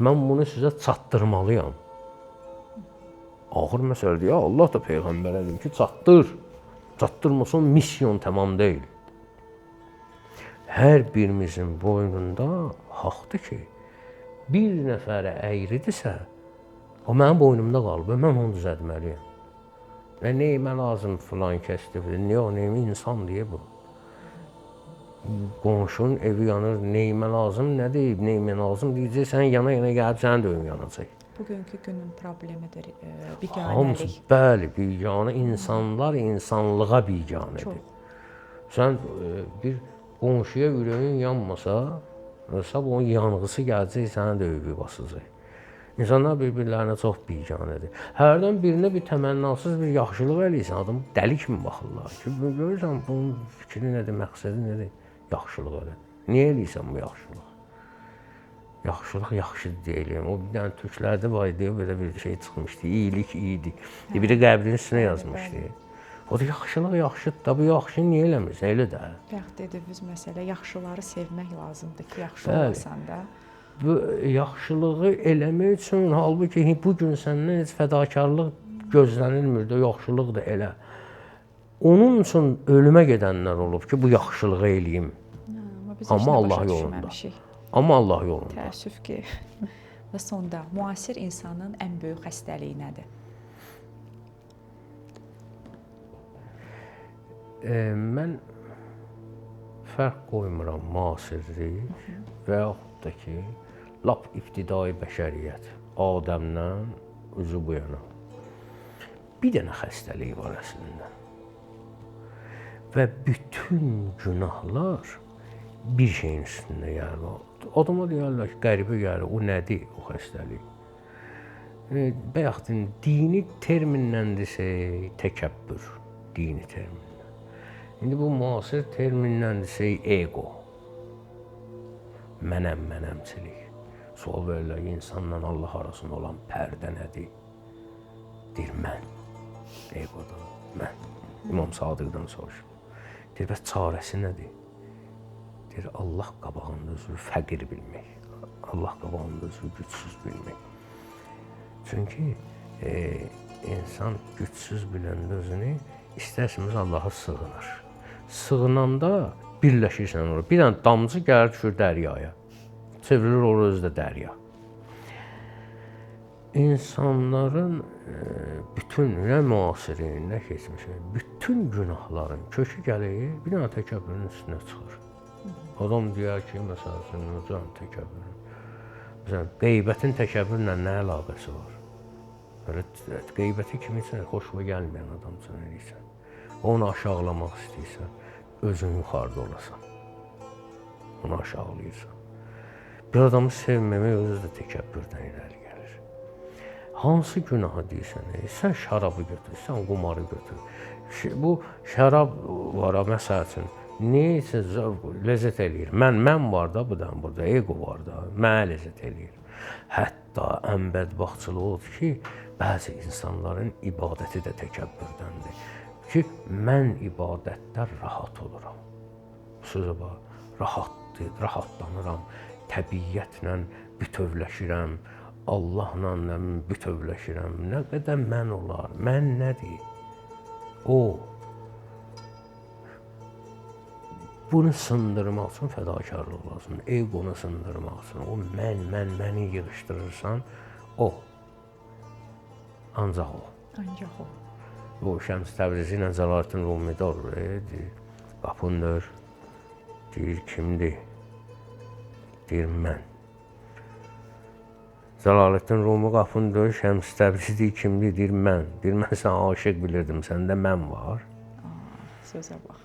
mən bunu sizə çatdırmalıyam. Ağır məsələdir, Allah da Peyğəmbərə deyir ki, çatdır. Çatdırmasan misyon tamam deyil. Hər birimizin boynunda haqdır ki, bir nəfərə əyridirsə, o mənim boynumda qalıb, mən onu düzəltməliyəm. Neyimə lazım filan kəsdir, neyimə insan deyə bu. Qonşunun evi yanır, neyimə lazım, nə deyib, neyimə lazım deyəcəksən, yana-yana gəlib sənin də ön yanacaq. Bugünkü günün problemidir biganəlik. Hamısı, bəli, biganə. İnsanlar insanlığa biganədir. Sən bir qonşuya ürəyin yanmasa, onun yanğısı gələcək, sənə də övgü basacaq. İnsanlar bir-birlərinə çox biganədir. Hərdən birinə bir təmənnasız bir yaxşılıq eləyirsən, adam dəli kimi baxırlar ki, görürsən, bunun fikri nədir, məqsədi nədir? Yaxşılıq elə. Niyə eləyirsən bu yaxşılıq? Yaxşılıq yaxşıdır deyiləm. O bir dənə türklərdə var idi, belə bir şey çıxmışdı. İyilik iyidir. Biri qəbrinin üstünə yazmışdı. O da yaxşılıq yaxşıdır da, bu yaxşı niyə eləmirsən? Elə də. Bayaq dediyiniz məsələ, yaxşıları sevmək lazımdır ki, yaxşı olasan da. Bu yaxşılığı eləmək üçün, halbuki bu gün səndən heç fədakarlıq gözlənilmir də, yaxşılıq da elə. Onun üçün ölümə gedənlər olub ki, bu yaxşılığı eləyim. Amma Allah yolunda. Amma Allah yolunda. Təəssüf ki, və sonda müasir insanın ən böyük xəstəliyi nədir? Mən fərq qoymuram müasirlik və yaxud da ki, lap ibtidai bəşəriyyət, Adəmdən özü bu yana. Bir dənə xəstəlik var əslində. Və bütün günahlar bir şeyin üstündə gəlir. Adama deyərlər ki, qəribə gəlir, o nədir o xəstəlik? Bayaq dini terminləndirsə, təkəbbür, dini terminlə. İndi bu müasir terminləndirsə, ego, mənəmçilik. Sual verirlər, insanla Allah arasında olan pərdə nədir? Deyir, mən, egoda, mən. İmam Sadiqdan soruşub. Deyir, bəs çarəsi nədir? Deyir, Allah qabağında özünü fəqir bilmək. Allah qabağında özünü gücsüz bilmək. Çünki insan gücsüz biləndə özünü istərsiniz Allaha sığınır. Sığınanda birləşirsən oraya. Bir dənə damcı gəlir düşür dəryaya. Çevrilir orada özü də dərya. İnsanların bütün, nə müasiri, nə keçmişi, bütün günahların kökü gəlir, bir dənə təkəbbürün üstünə çıxır. Adam deyər ki, məsələn, necə təkəbbürün? Məsələn, qeybətin təkəbbürlə nə əlaqəsi var? Qeybəti kiminsə xoşuna gəlməyən adam üçün eləyirsən. Onu aşağılamaq istəyirsən, özün yuxarıda olasan. Onu aşağılayırsan. Bir adamı sevməmək özü də təkəbbürdən irəli gəlir. Hansı günahı deyirsən? Sən şərabı götür, sən qumarı götür. Bu şərab var, məsəl üçün, neysə ləzzət eləyir. Mən var da burada, ego var da, mənə ləzzət eləyir. Hətta ən bədbaxtçılığı odur ki, bəzi insanların ibadəti də təkəbbürdəndir. Ki, mən ibadətdə rahat oluram. Sözə bax, rahatlanıram, təbiyyətlə bütövləşirəm, Allahla bütövləşirəm. Nə qədər mən olar, mən nədir? O, bunu sındırmaq üçün fədakarlıq lazımdır. Egonu sındırmaq üçün. O məni yığışdırırsan, o. Ancaq o. Ancaq o. Bu Şəms Təbrizi ilə Cəlaləddin Rumide olur. Deyir, qapını dör. Deyir, kimdir? Deyir, mən. Cəlaləddin Rumi qapını dör, Şəms Təbrizi deyir, kimdir? Deyir, mən. Deyir, mən sənə aşiq bilirdim, səndə mən var. Sözə bax.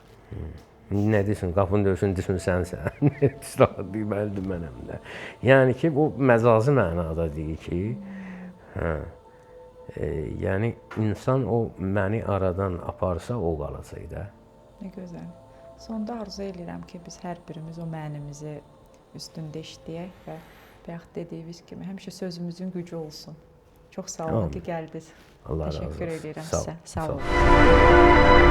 Nə deyirsin, qapını dörsün, desin sənsən. Deyir, məlidir mənəm də. Yəni ki, bu məcazi mənada deyir ki, yəni insan o məni aradan aparsa, o qalacaq da. Nə gözəl. Sonda arzu edirəm ki, biz hər birimiz o mənimizi üstündə işləyək və bayaq dediyimiz kimi həmişə sözümüzün gücü olsun. Çox sağ olun ki, gəldiniz. Allah razı olsun. Təşəkkür edirəm sizə. Sağ olun.